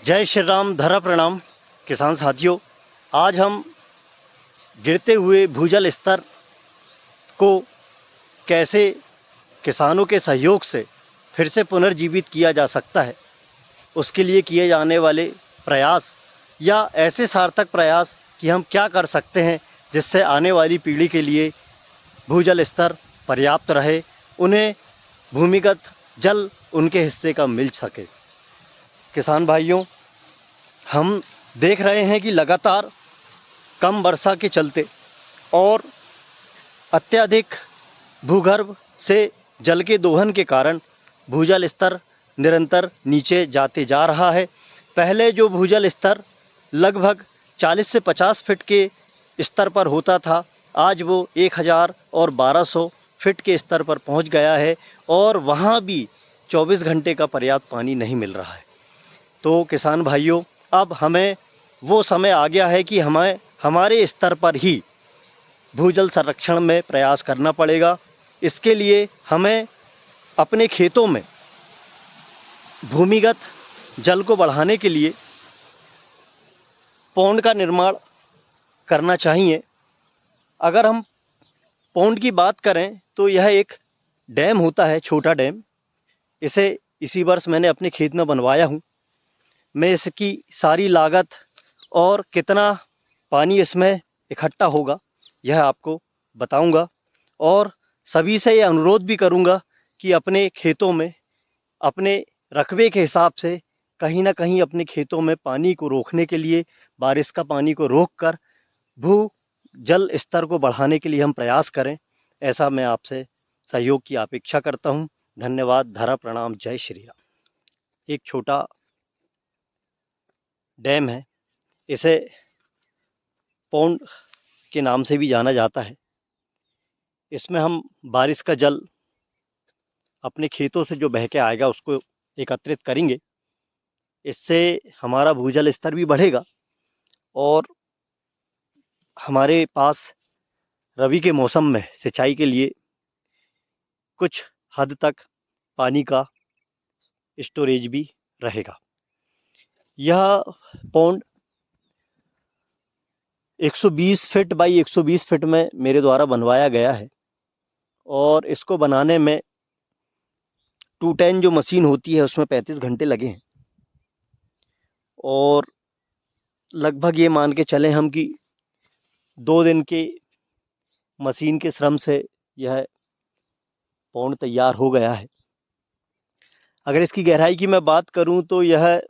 जय श्री राम, धरा प्रणाम किसान साथियों। आज हम गिरते हुए भूजल स्तर को कैसे किसानों के सहयोग से फिर से पुनर्जीवित किया जा सकता है, उसके लिए किए जाने वाले प्रयास या ऐसे सार्थक प्रयास कि हम क्या कर सकते हैं जिससे आने वाली पीढ़ी के लिए भूजल स्तर पर्याप्त रहे, उन्हें भूमिगत जल उनके हिस्से का मिल सके। किसान भाइयों, हम देख रहे हैं कि लगातार कम वर्षा के चलते और अत्यधिक भूगर्भ से जल के दोहन के कारण भूजल स्तर निरंतर नीचे जाते जा रहा है। पहले जो भूजल स्तर लगभग 40 से 50 फीट के स्तर पर होता था, आज वो 1000 और 1200 फीट के स्तर पर पहुंच गया है और वहां भी 24 घंटे का पर्याप्त पानी नहीं मिल रहा है। तो किसान भाइयों, अब हमें वो समय आ गया है कि हमें हमारे स्तर पर ही भूजल संरक्षण में प्रयास करना पड़ेगा। इसके लिए हमें अपने खेतों में भूमिगत जल को बढ़ाने के लिए पौंड का निर्माण करना चाहिए। अगर हम पौंड की बात करें तो यह एक डैम होता है, छोटा डैम। इसे इसी वर्ष मैंने अपने खेत में बनवाया हूँ। मैं इसकी सारी लागत और कितना पानी इसमें इकट्ठा होगा यह आपको बताऊंगा और सभी से ये अनुरोध भी करूंगा कि अपने खेतों में अपने रकबे के हिसाब से कहीं ना कहीं अपने खेतों में पानी को रोकने के लिए, बारिश का पानी को रोककर भू जल स्तर को बढ़ाने के लिए हम प्रयास करें। ऐसा मैं आपसे सहयोग की अपेक्षा करता हूं। धन्यवाद। धरा प्रणाम। जय श्री राम। एक छोटा डैम है, इसे पौंड के नाम से भी जाना जाता है। इसमें हम बारिश का जल अपने खेतों से जो बह के आएगा उसको एकत्रित करेंगे। इससे हमारा भूजल स्तर भी बढ़ेगा और हमारे पास रबी के मौसम में सिंचाई के लिए कुछ हद तक पानी का स्टोरेज भी रहेगा। यह पौंड 120 फीट बाई 120 फीट में मेरे द्वारा बनवाया गया है और इसको बनाने में 210 जो मशीन होती है उसमें 35 घंटे लगे हैं और लगभग ये मान के चलें हम कि 2 दिन के मशीन के श्रम से यह पौंड तैयार हो गया है। अगर इसकी गहराई की मैं बात करूं तो यह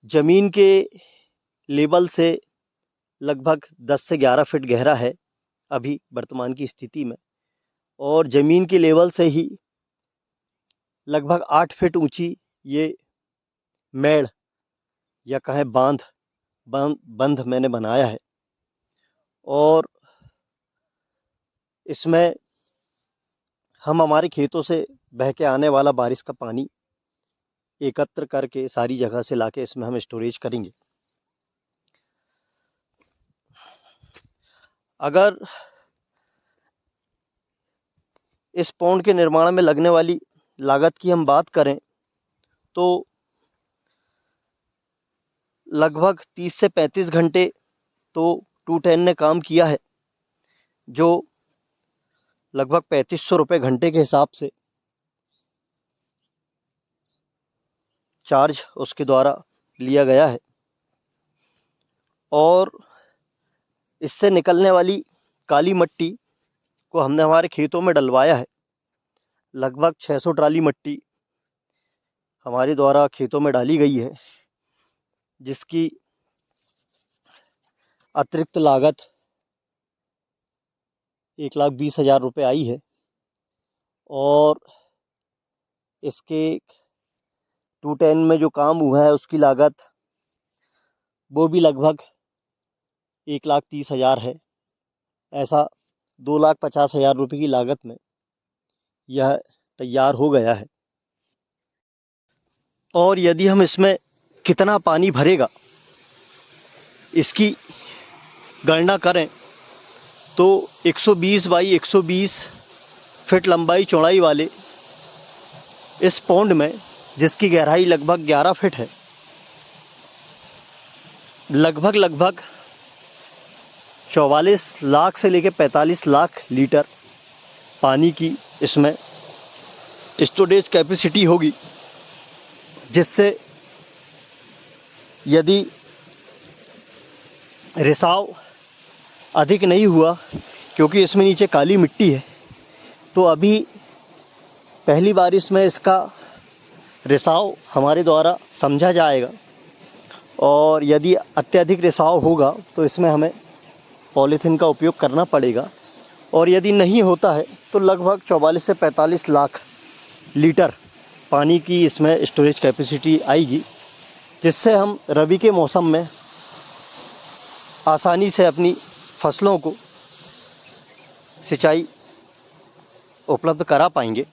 ज़मीन के लेवल से लगभग 10 से 11 फीट गहरा है अभी वर्तमान की स्थिति में, और ज़मीन के लेवल से ही लगभग 8 फीट ऊंची ये मेड़ या कहें बंध मैंने बनाया है और इसमें हम हमारे खेतों से बह के आने वाला बारिश का पानी एकत्र करके सारी जगह से लाके इसमें हम स्टोरेज करेंगे। अगर इस पौंड के निर्माण में लगने वाली लागत की हम बात करें तो लगभग 30 से 35 घंटे तो 210 ने काम किया है, जो लगभग 3500 रुपये घंटे के हिसाब से चार्ज उसके द्वारा लिया गया है। और इससे निकलने वाली काली मट्टी को हमने हमारे खेतों में डलवाया है। लगभग 600 ट्राली मट्टी हमारे द्वारा खेतों में डाली गई है, जिसकी अतिरिक्त लागत 1,20,000 रुपये आई है और इसके 210 में जो काम हुआ है उसकी लागत वो भी लगभग 1,30,000 है। ऐसा 2,50,000 रुपये की लागत में यह तैयार हो गया है। और यदि हम इसमें कितना पानी भरेगा इसकी गणना करें तो 120 बाई 120 फीट लंबाई चौड़ाई वाले इस पौंड में, जिसकी गहराई लगभग 11 फीट है, लगभग 44 लाख से लेकर 45 लाख लीटर पानी की इसमें स्टोरेज कैपेसिटी होगी, जिससे यदि रिसाव अधिक नहीं हुआ, क्योंकि इसमें नीचे काली मिट्टी है, तो अभी पहली बारिश में इसका रिसाव हमारे द्वारा समझा जाएगा, और यदि अत्यधिक रिसाव होगा तो इसमें हमें पॉलीथीन का उपयोग करना पड़ेगा। और यदि नहीं होता है तो लगभग 44 से 45 लाख लीटर पानी की इसमें स्टोरेज कैपेसिटी आएगी, जिससे हम रबी के मौसम में आसानी से अपनी फसलों को सिंचाई उपलब्ध करा पाएंगे।